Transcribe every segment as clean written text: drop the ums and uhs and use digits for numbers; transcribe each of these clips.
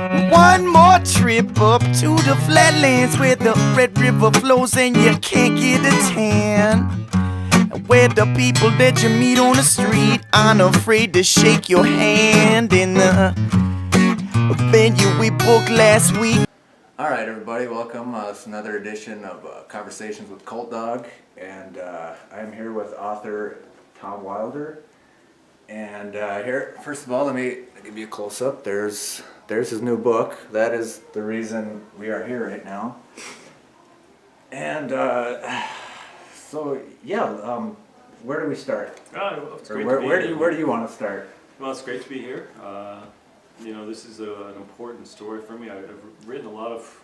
One more trip up to the flatlands where the Red River flows and you can't get a tan. Where the people that you meet on the street aren't afraid to shake your hand. In the venue we booked last week. Alright everybody, welcome. It's another edition of Conversations with Colt Dog, and I'm here with author Thom Wilder. And here, first of all, let me give you a close-up. There's his new book. That is the reason we are here right now. And so yeah, where do we start? It's Or great where do you want to start? Well, it's great to be here. You know, this is an important story for me. I've written a lot of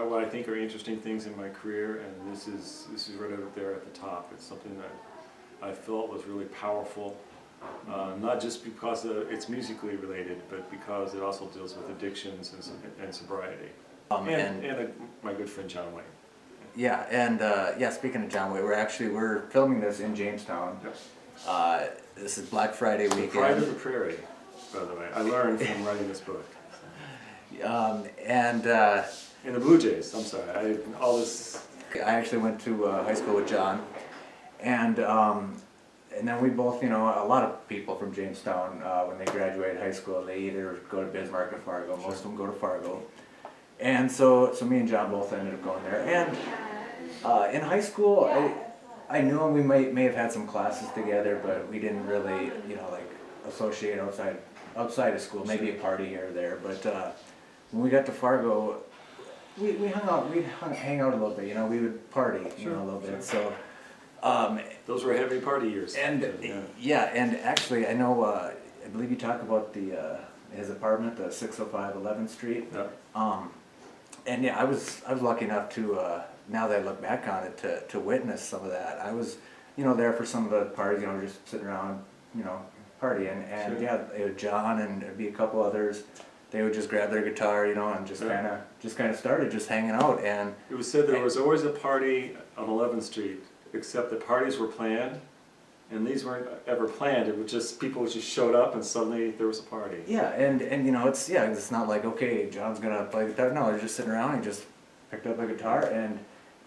what I think are interesting things in my career, and this is right over there at the top. It's something that I felt was really powerful, not just because it's musically related, but because it also deals with addictions and sobriety. And my good friend John Wayne. Yeah, and yeah, speaking of John Wayne, we're filming this in Jamestown. Yes. This is Black Friday weekend. Pride of the Prairie, by the way. I learned from writing this book. And the Blue Jays. I'm sorry. I actually went to high school with John, and then we both, you know, a lot of people from Jamestown, when they graduate high school, they either go to Bismarck or Fargo. Most of them go to Fargo, and so me and John both ended up going there. And in high school, I knew him. We may have had some classes together, but we didn't really, you know, like associate outside of school. Maybe a party here or there, but when we got to Fargo, we hung out. We'd hang out a little bit. You know, we would party, you know, a little bit. So. Those were heavy party years. And yeah, and actually, I know. I believe you talk about his apartment, the 605 11th Street. Yeah. And yeah, I was lucky enough to now that I look back on it to witness some of that. I was, you know, there for some of the parties. You know, just sitting around, you know, partying. And Sure. yeah, it was John and there'd be a couple others. They would just grab their guitar, you know, and just kind of started just hanging out. And It was said there was always a party on 11th Street, except the parties were planned, and these weren't ever planned. It was just people just showed up, and suddenly there was a party. Yeah, and you know, it's not like, okay, John's gonna play guitar. No, they're just sitting around and just picked up a guitar. And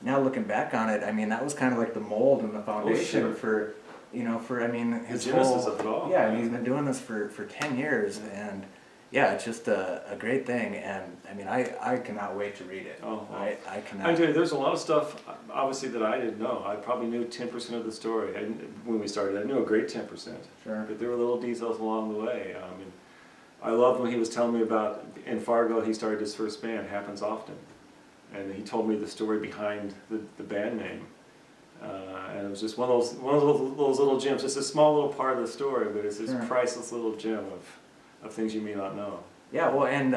now looking back on it, I mean, that was kind of like the mold and the foundation for, you know, I mean, his The genesis whole, of it all. yeah, and he's been doing this for 10 years, and yeah, it's just a great thing. And I mean, I cannot wait to read it. Oh, well. I cannot. I tell you, there's a lot of stuff, obviously, that I didn't know. I probably knew 10% of the story when we started. I knew a great 10%. Sure. But there were little details along the way. I mean, I loved when he was telling me about, in Fargo, he started his first band, Happens Often. And he told me the story behind the band name. And it was just one of those little gems. It's a small little part of the story, but it's this Sure. priceless little gem of things you may not know. Yeah, well, and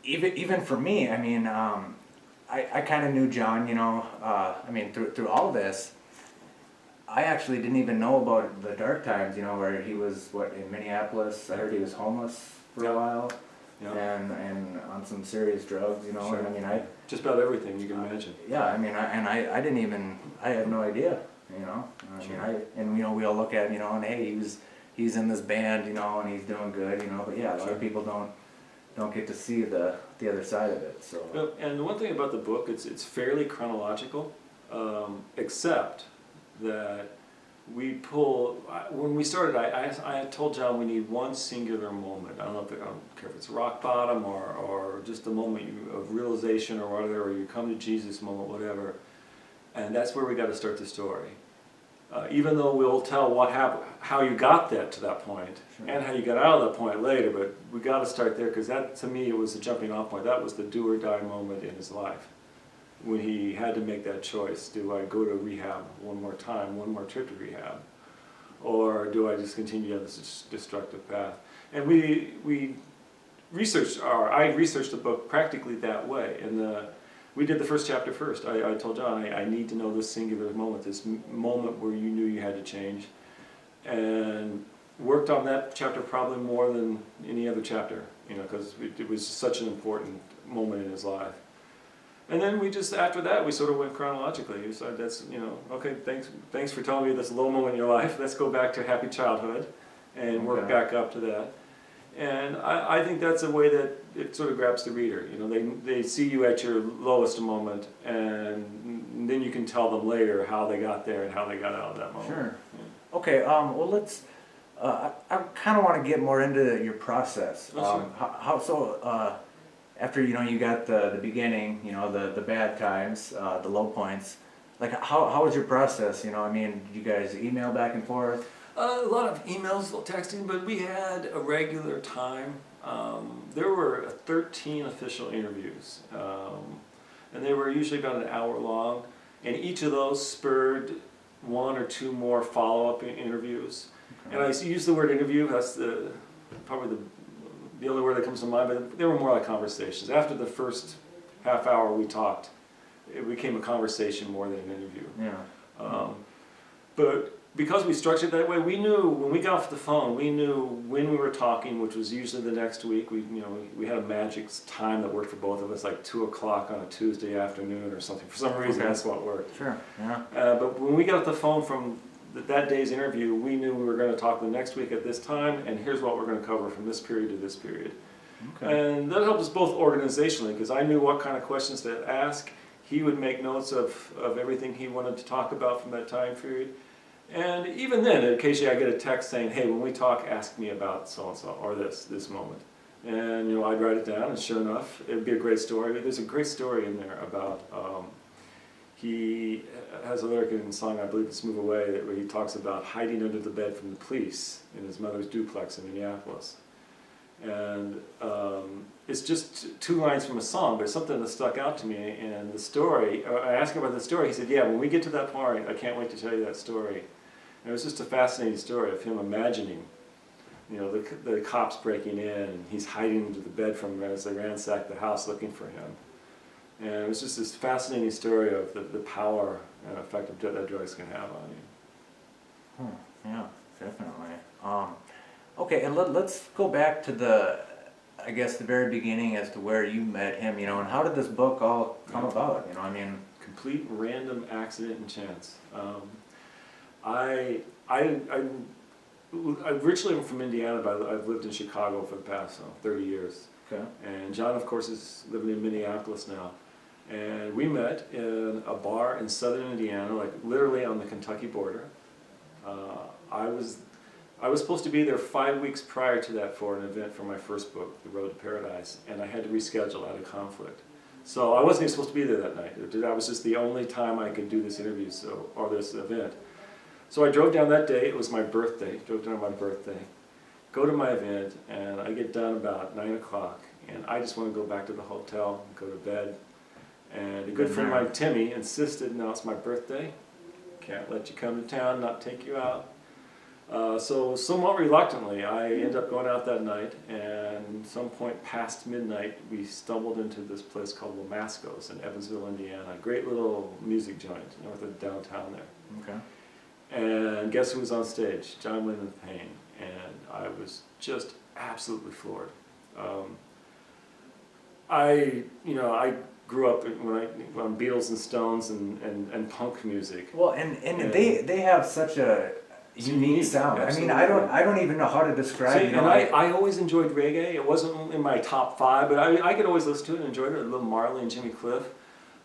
even for me, I mean, I kind of knew John, you know. I mean, through all this, I actually didn't even know about the dark times, you know, where he was in Minneapolis. I heard he was homeless for a while, Yeah. and on some serious drugs, you know. Sure. And I mean, Just about everything you can imagine. yeah, I mean, I didn't even, I had no idea, you know. I mean, and you know, we all look at him, you know, and hey, he's in this band, you know, and he's doing good, you know. But yeah, a lot of people don't get to see the other side of it. So. Well, and the one thing about the book, it's fairly chronological, except that when we started, I told John we need one singular moment. I don't care if it's rock bottom or just a moment of realization or whatever, or you come to Jesus moment, whatever. And that's where we got to start the story. Even though we'll tell how you got to that point, Sure. and how you got out of that point later, but we got to start there because that, to me, it was the jumping off point. That was the do or die moment in his life when he had to make that choice. Do I go to rehab one more time, one more trip to rehab, or do I just continue down this destructive path? And I researched the book practically that way. And we did the first chapter first. I told John, I need to know this singular moment, this moment where you knew you had to change. And worked on that chapter probably more than any other chapter, you know, because it was such an important moment in his life. And then after that, we sort of went chronologically. We said, that's, you know, okay, thanks for telling me this low moment in your life. Let's go back to happy childhood and work back up to that. And I think that's a way that it sort of grabs the reader. You know, they see you at your lowest moment, and then you can tell them later how they got there and how they got out of that moment. Sure. Okay, well, let's, I kind of want to get more into your process. Sure. After, you know, you got the beginning, you know, the bad times, the low points, like, how was your process? You know, I mean, did you guys email back and forth? A lot of emails, a little texting, but we had a regular time. There were 13 official interviews, and they were usually about an hour long, and each of those spurred one or two more follow-up interviews. Okay. And I use the word interview, that's probably the only word that comes to mind, but they were more like conversations. After the first half hour we talked, it became a conversation more than an interview. Yeah. But because we structured it that way, we knew when we got off the phone, we knew when we were talking, which was usually the next week. We had a magic time that worked for both of us, like 2 o'clock on a Tuesday afternoon or something. For some reason, Okay. that's what worked. Sure, yeah. But when we got off the phone from that day's interview, we knew we were going to talk the next week at this time, and here's what we're going to cover from this period to this period. Okay. And that helped us both organizationally, because I knew what kind of questions to ask. He would make notes of everything he wanted to talk about from that time period. And even then, occasionally I get a text saying, hey, when we talk, ask me about so-and-so, or this moment. And, you know, I'd write it down, and sure enough, it'd be a great story. There's a great story in there about, he has a lyric in the song, I believe it's Move Away, where he talks about hiding under the bed from the police in his mother's duplex in Minneapolis. And it's just 2 lines from a song, but it's something that stuck out to me. And the story, I asked him about the story, he said, yeah, when we get to that point, I can't wait to tell you that story. And it was just a fascinating story of him imagining, you know, the cops breaking in, and he's hiding under the bed from them as they ransack the house looking for him. And it was just this fascinating story of the power and effect that drugs can have on you. Yeah, definitely. Okay, and let's go back to I guess the very beginning as to where you met him, you know, and how did this book all come about, you know, I mean. Complete random accident and chance. I originally am from Indiana, but I've lived in Chicago for the past 30 years. Okay. And John, of course, is living in Minneapolis now. And we met in a bar in southern Indiana, like literally on the Kentucky border. I was supposed to be there 5 weeks prior to that for an event for my first book, The Road to Paradise, and I had to reschedule out of conflict. So I wasn't even supposed to be there that night. That was just the only time I could do this interview, or this event. So I drove down that day. It was my birthday. Drove down on my birthday, go to my event, and I get done about 9 o'clock, and I just want to go back to the hotel and go to bed. And a good friend of mine, Timmy, insisted, no, it's my birthday. Can't let you come to town, not take you out. So somewhat reluctantly, I ended up going out that night, and some point past midnight, we stumbled into this place called Lamasco's in Evansville, Indiana. A great little music joint north of downtown there. Okay. And guess who was on stage? John Wayne and the Pain. And I was just absolutely floored. I grew up on Beatles and Stones and punk music. Well, and they have such a unique sound. Absolutely. I mean, I don't even know how to describe it. And I always enjoyed reggae. It wasn't in my top 5, but I could always listen to it and enjoyed it. A little Marley and Jimmy Cliff.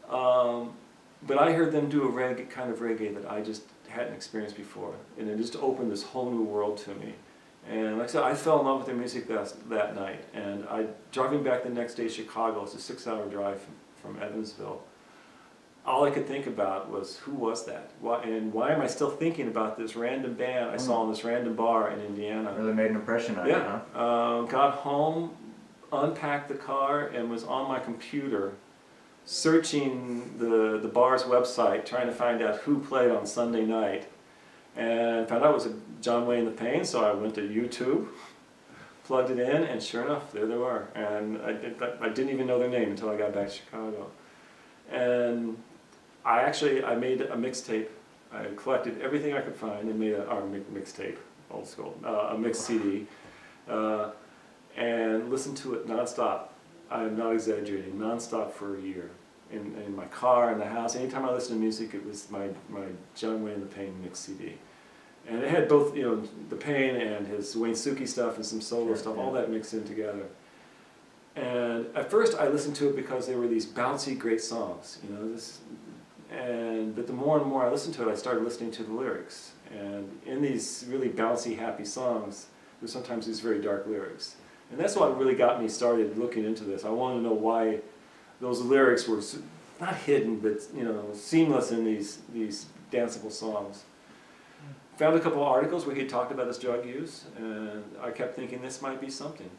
But I heard them do a kind of reggae that I just hadn't experienced before, and it just opened this whole new world to me. And like I said, I fell in love with their music that night. And driving back the next day to Chicago, it's a 6-hour drive from Evansville. All I could think about was, who was that? Why am I still thinking about this random band I saw in this random bar in Indiana? Really made an impression on you, huh? Got home, unpacked the car, and was on my computer searching the bar's website, trying to find out who played on Sunday night, and found out it was John Wayne and the Pain. So I went to YouTube, plugged it in, and sure enough, there they were. And I didn't even know their name until I got back to Chicago. And I made a mixtape. I collected everything I could find and made a mixtape, old school, a mixed CD, and listened to it nonstop. I'm not exaggerating, nonstop for a year. In my car, in the house, anytime I listened to music, it was my John Wayne and the Pain mix CD. And it had both, the Pain and his Wayne Suki stuff and some solo stuff, all that mixed in together. And at first I listened to it because there were these bouncy, great songs, but the more and more I listened to it, I started listening to the lyrics. And in these really bouncy, happy songs, there's sometimes these very dark lyrics. And that's what really got me started looking into this. I wanted to know why those lyrics were not hidden, but seamless in these danceable songs. Found a couple of articles where he talked about his drug use, and I kept thinking this might be something.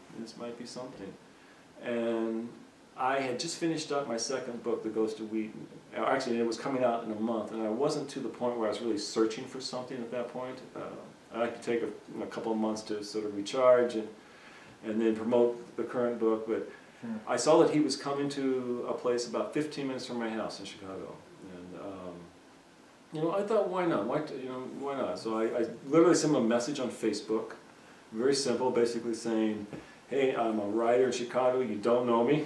And I had just finished up my second book, The Ghost of Wheaton. Actually, it was coming out in a month, and I wasn't to the point where I was really searching for something at that point. I like to take a couple of months to sort of recharge and then promote the current book. But I saw that he was coming to a place about 15 minutes from my house in Chicago. And I thought, why not? Why not? So I literally sent him a message on Facebook, very simple, basically saying, hey, I'm a writer in Chicago, you don't know me,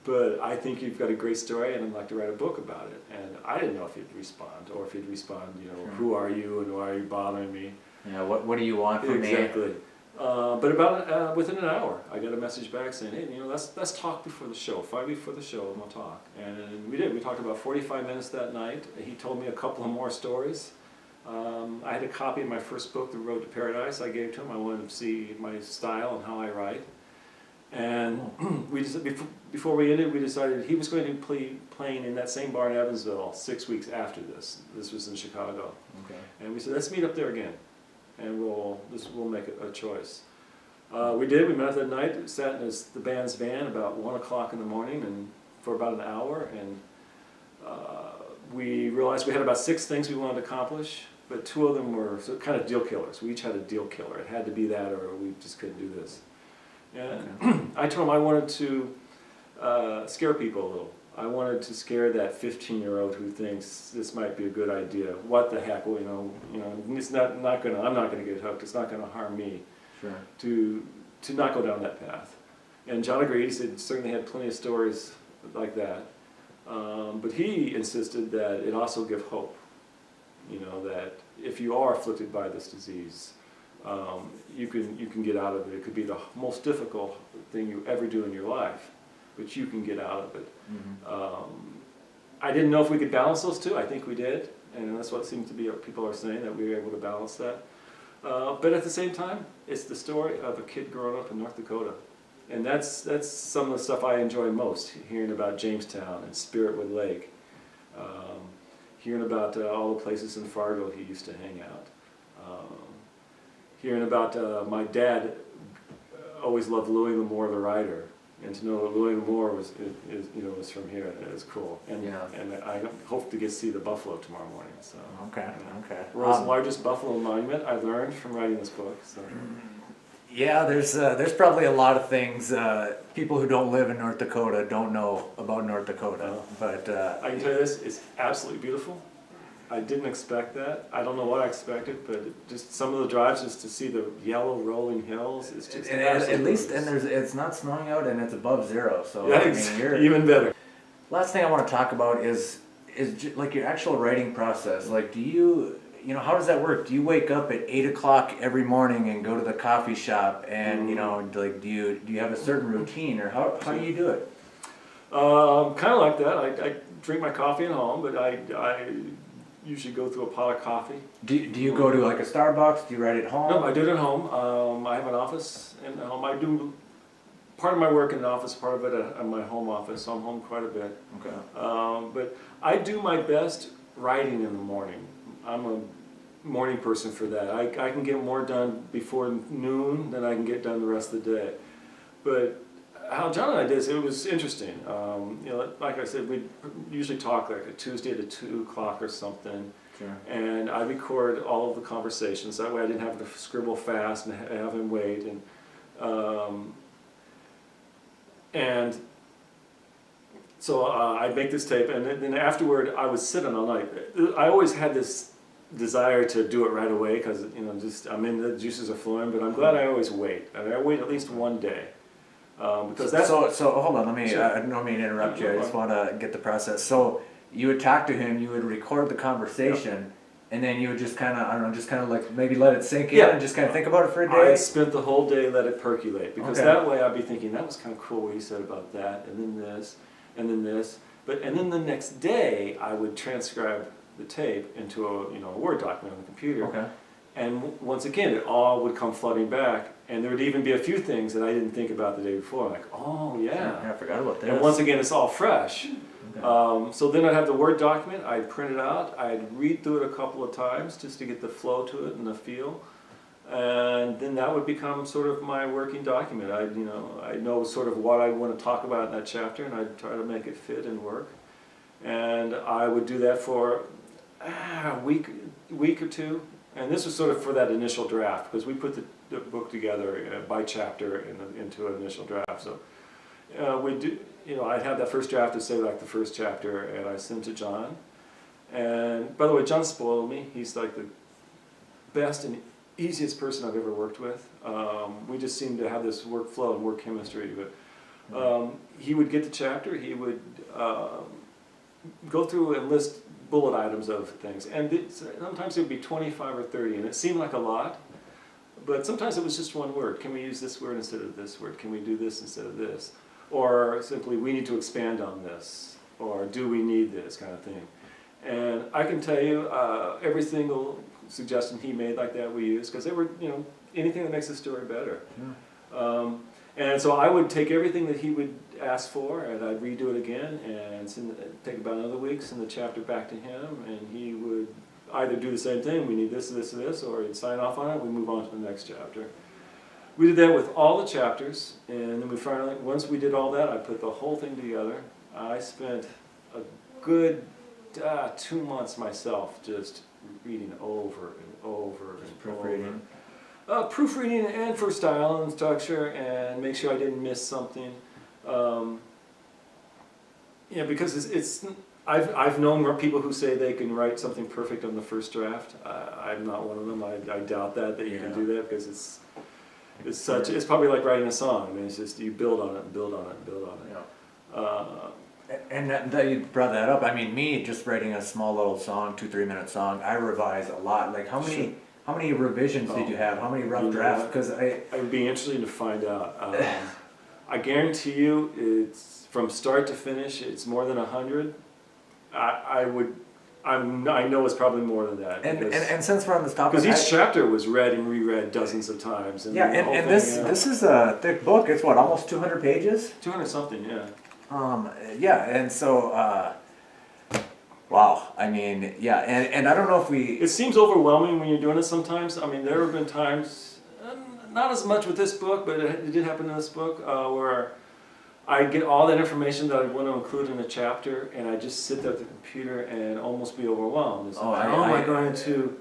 but I think you've got a great story and I'd like to write a book about it. And I didn't know if he'd respond, or if he'd respond, who are you and why are you bothering me? Yeah, what do you want from me? Exactly. But about within an hour, I got a message back saying, hey, let's talk before the show, 5 before the show, and we'll talk. And we did. We talked about 45 minutes that night. He told me a couple of more stories. I had a copy of my first book, The Road to Paradise. I gave to him. I wanted him to see my style and how I write. And we just, before we ended, we decided he was going to be playing in that same bar in Evansville 6 weeks after this. This was in Chicago. Okay. And we said, let's meet up there again, and we'll make a choice. We did. We met that night, sat in the band's van about 1 o'clock in the morning, and for about an hour, and we realized we had about 6 things we wanted to accomplish, but 2 of them were kind of deal killers. We each had a deal killer. It had to be that, or we just couldn't do this. And I told him I wanted to scare people a little. I wanted to scare that 15-year-old who thinks this might be a good idea. What the heck? Well, it's not gonna. I'm not gonna get hooked. It's not gonna harm me. Sure. To not go down that path. And John agreed. He said certainly had plenty of stories like that. But he insisted that it also give hope. That if you are afflicted by this disease, you can get out of it. It could be the most difficult thing you ever do in your life, but you can get out of it. Mm-hmm. I didn't know if we could balance those two. I think we did, and that's what seems to be what people are saying, that we were able to balance that. But at the same time, it's the story of a kid growing up in North Dakota. And that's some of the stuff I enjoy most, hearing about Jamestown and Spiritwood Lake, hearing about all the places in Fargo he used to hang out, hearing about my dad always loved Louis L'Amour, the writer, and to know that Louis L'Amour was from here. It was cool. And I hope to get to see the buffalo tomorrow morning. So okay. World's largest buffalo monument. I learned from writing this book. So. Yeah, there's probably a lot of things people who don't live in North Dakota don't know about North Dakota. But I can tell you this: it's absolutely beautiful. I didn't expect that. I don't know what I expected, but just some of the drives, just to see the yellow rolling hills, it's just at least, and it's not snowing out and it's above 0, so yeah, you're even better. Last thing I want to talk about is like your actual writing process. Like, do you how does that work? Do you wake up at 8 o'clock every morning and go to the coffee shop and like do you have a certain routine, or how do you do it? Kind of like that. I drink my coffee at home, but I usually go through a pot of coffee. Do you go to like a Starbucks? Do you write at home? No, I do it at home. I have an office in home. I do part of my work in the office, part of it at my home office, so I'm home quite a bit. Okay. But I do my best writing in the morning. I'm a morning person for that. I can get more done before noon than I can get done the rest of the day. But how John and I did this, it was interesting. Like I said, we usually talk like a Tuesday to 2 o'clock or something. Sure. And I record all of the conversations. That way I didn't have to scribble fast and have him wait. And so I'd make this tape, and then afterward I would sit on all night. I always had this desire to do it right away because the juices are flowing. But I'm glad I always wait. I wait at least one day. Because that's so hold on, let me sure. I don't mean to interrupt you, I just want to get the process. So you would talk to him, you would record the conversation, And then you would just kind of, I don't know, just kind of like maybe let it sink in Yeah. and just kind of think about it for a day? I spent the whole day let it percolate, because Okay. that way I'd be thinking, that was kind of cool what he said about that, and then this, and then this. And then the next day, I would transcribe the tape into a Word document on the computer. Okay. And once again, it all would come flooding back, and there would even be a few things that I didn't think about the day before, like, oh Yeah, yeah. I forgot about this. And once again, it's all fresh. Okay. So then I'd have the Word document, I'd print it out, I'd read through it a couple of times just to get the flow to it and the feel. And then that would become sort of my working document. I know sort of what I want to talk about in that chapter, and I'd try to make it fit and work. And I would do that for a week or two. And this was sort of for that initial draft, because we put the book together by chapter into an initial draft. So I'd have that first draft to say like the first chapter, and I sent to John. And by the way, John spoiled me. He's like the best and easiest person I've ever worked with. We just seem to have this workflow and work chemistry. But he would get the chapter, he would go through and list bullet items of things. And sometimes it would be 25 or 30, and it seemed like a lot. But sometimes it was just one word. Can we use this word instead of this word? Can we do this instead of this? Or simply, we need to expand on this. Or do we need this kind of thing? And I can tell you, every single suggestion he made like that we used, because they were, anything that makes the story better. Yeah. And so I would take everything that he would ask for, and I'd redo it again, and take about another week, send the chapter back to him, and he would either do the same thing, we need this, this, and this, or he'd sign off on it, we move on to the next chapter. We did that with all the chapters, and then we finally, once we did all that, I put the whole thing together. I spent a good 2 months myself just reading over and over and Proofreading. Proofreading and for style and structure, and make sure I didn't miss something. Because I've known people who say they can write something perfect on the first draft. I'm not one of them. I doubt that you can do that, because it's probably like writing a song. I mean, it's just you build on it and build on it and build on it. Yeah. And that you brought that up. I mean, me just writing a small little song, 2-3 minute song, I revise a lot. Like how many revisions did you have? How many rough drafts? Because it would be interesting to find out. I guarantee you, it's from start to finish, it's more than 100. I know it's probably more than that. And since we're on this topic, because each chapter was read and reread dozens of times. And this is a thick book. It's what, almost 200 pages? 200 something, yeah. And so, wow. I mean, yeah, and I don't know if It seems overwhelming when you're doing it sometimes. I mean, there have been times, not as much with this book, but it did happen in this book, where I get all that information that I want to include in a chapter, and I just sit there at the computer and almost be overwhelmed. It's like, how am I going to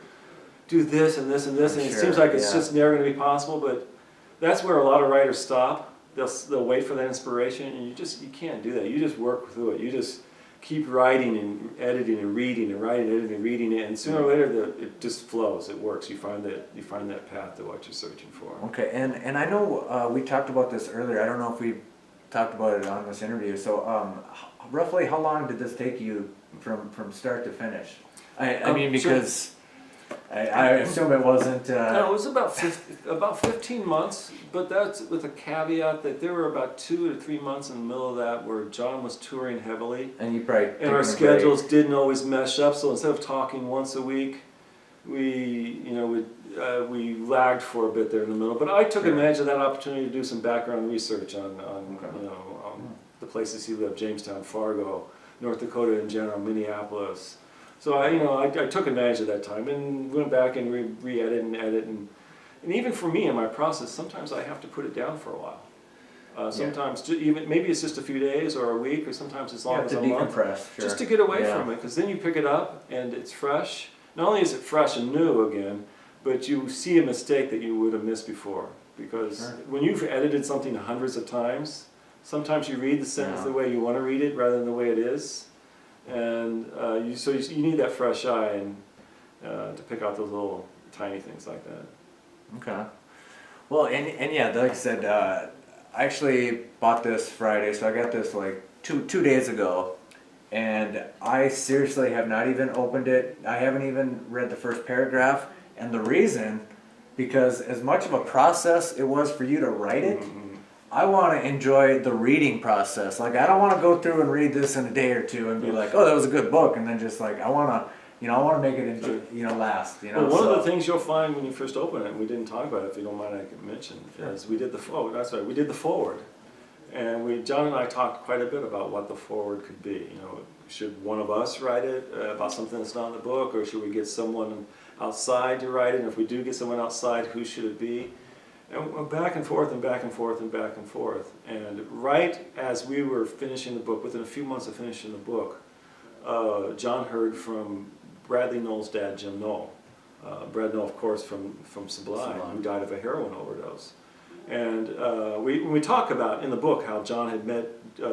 do this and this and this? And it seems like it's just never going to be possible, but that's where a lot of writers stop. They'll wait for that inspiration, and you can't do that. You just work through it. You just keep writing and editing and reading and writing, editing and reading it, and sooner or later it just flows. It works. You find that path to what you're searching for. Okay, and I know we talked about this earlier. I don't know if we talked about it on this interview. So roughly how long did this take you from start to finish? I mean, because I assume it wasn't... No, it was about 15 months, but that's with a caveat that there were about 2 to 3 months in the middle of that where John was touring heavily. And you probably... And our schedules didn't always mesh up, so instead of talking once a week, we lagged for a bit there in the middle. But I took advantage of that opportunity to do some background research on the places he lived: Jamestown, Fargo, North Dakota in general, Minneapolis. So I took advantage of that time and went back and re-edit and edit, and even for me in my process, sometimes I have to put it down for a while. Sometimes even maybe it's just a few days or a week, or sometimes as long as a month, just to get away from it, because then you pick it up and it's fresh. Not only is it fresh and new again, but you see a mistake that you would have missed before. Because when you've edited something hundreds of times, sometimes you read the sentence the way you want to read it rather than the way it is. And you need that fresh eye and to pick out those little tiny things like that. Okay. Well, and yeah, like I said, I actually bought this Friday, so I got this like two days ago. and I seriously have not even opened it. I haven't even read the first paragraph, and the reason, because as much of a process it was for you to write it, I want to enjoy the reading process. Like, I don't want to go through and read this in a day or two and be like, oh, that was a good book, and then just like, I want to make it last. Well, one of the things you'll find when you first open it, and we didn't talk about it, if you don't mind, I can mention, is we did the forward, and John and I talked quite a bit about what the forward could be. Should one of us write it about something that's not in the book, or should we get someone outside to write it? And if we do get someone outside, who should it be? And we're back and forth and back and forth and back and forth. And right as we were finishing the book, within a few months of finishing the book, John heard from Bradley Knoll's dad, Jim Knoll. Brad Knoll, of course, from Sublime, who died of a heroin overdose. And we talk about in the book how John had met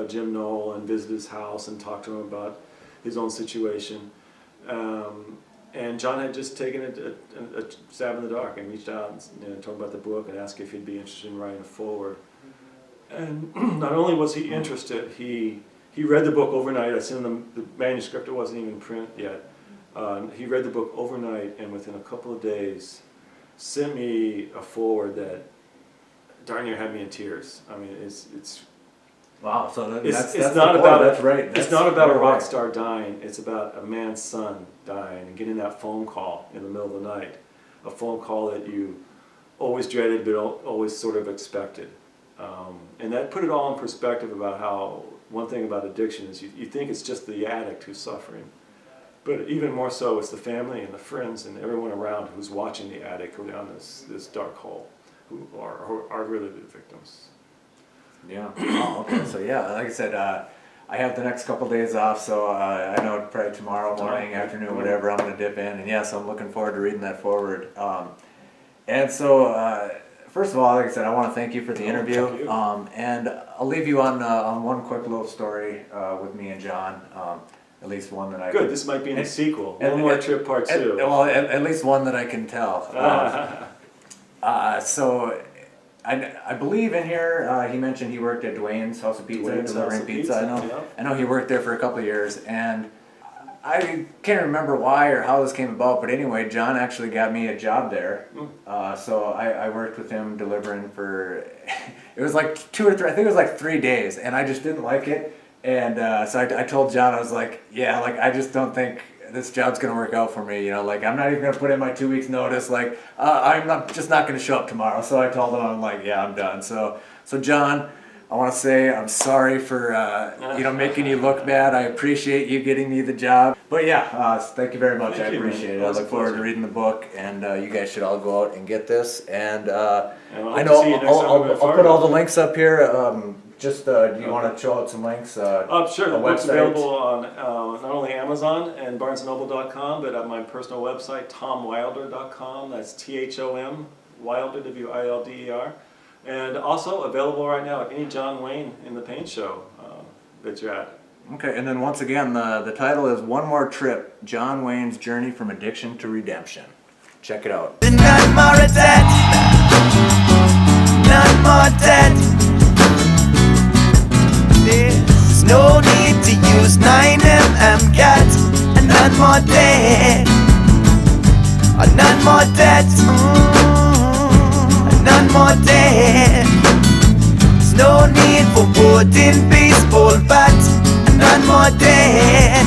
Jim Knoll and visited his house and talked to him about his own situation. And John had just taken a stab in the dark and reached out and told him about the book and asked if he'd be interested in writing a forward. And not only was he interested, he read the book overnight. I sent him the manuscript, it wasn't even in print yet. He read the book overnight, and within a couple of days sent me a forward that darn near had me in tears. I mean, it's wow. So that's not about that's right. It's not about a rock star dying. It's about a man's son dying and getting that phone call in the middle of the night, a phone call that you always dreaded but always sort of expected, and that put it all in perspective about how one thing about addiction is you think it's just the addict who's suffering, but even more so it's the family and the friends and everyone around who's watching the addict go down this dark hole, who are really the victims. Yeah. Oh, okay. So yeah, like I said, I have the next couple days off, so I know probably tomorrow morning, afternoon, whatever, I'm gonna dip in, and yeah, so I'm looking forward to reading that forward. And so, first of all, like I said, I want to thank you for the interview. Thank you. And I'll leave you on one quick little story with me and John. At least one that I Good. This might be in the sequel. and- One more trip, part two. Well, at least one that I can tell. So. I believe in here he mentioned he worked at Dwayne's House of Pizza, Dwayne's delivering House of pizza. Pizza, I know he worked there for a couple of years, and I can't remember why or how this came about. But anyway, John actually got me a job there, so I worked with him delivering for. It was like 2 or 3. I think it was like 3 days, and I just didn't like it. And so I told John, I was like, yeah, like I just don't think this job's gonna work out for me, like I'm not even gonna put in my 2 weeks notice, like I'm not gonna show up tomorrow. So I told him, I'm like, yeah, I'm done. So John, I want to say I'm sorry for making you look bad. I appreciate you getting me the job, but yeah, thank you very much. I appreciate it. I look forward to reading the book, and you guys should all go out and get this. And I know I'll put all the links up here. Just do you want to show out some links? Sure. The book's available on not only Amazon and BarnesandNoble.com, but at my personal website, ThomWilder.com. That's THOM Wilder, WILDER, and also available right now at any John Wayne in the Paint Show that you're at. Okay, and then once again, the title is One More Trip: John Wayne's Journey from Addiction to Redemption. Check it out. None more debt, none more debt. There's no need to use 9mm cat, and none more debt, none more debt, none more debt. There's no need for wooden baseball bat, none more debt.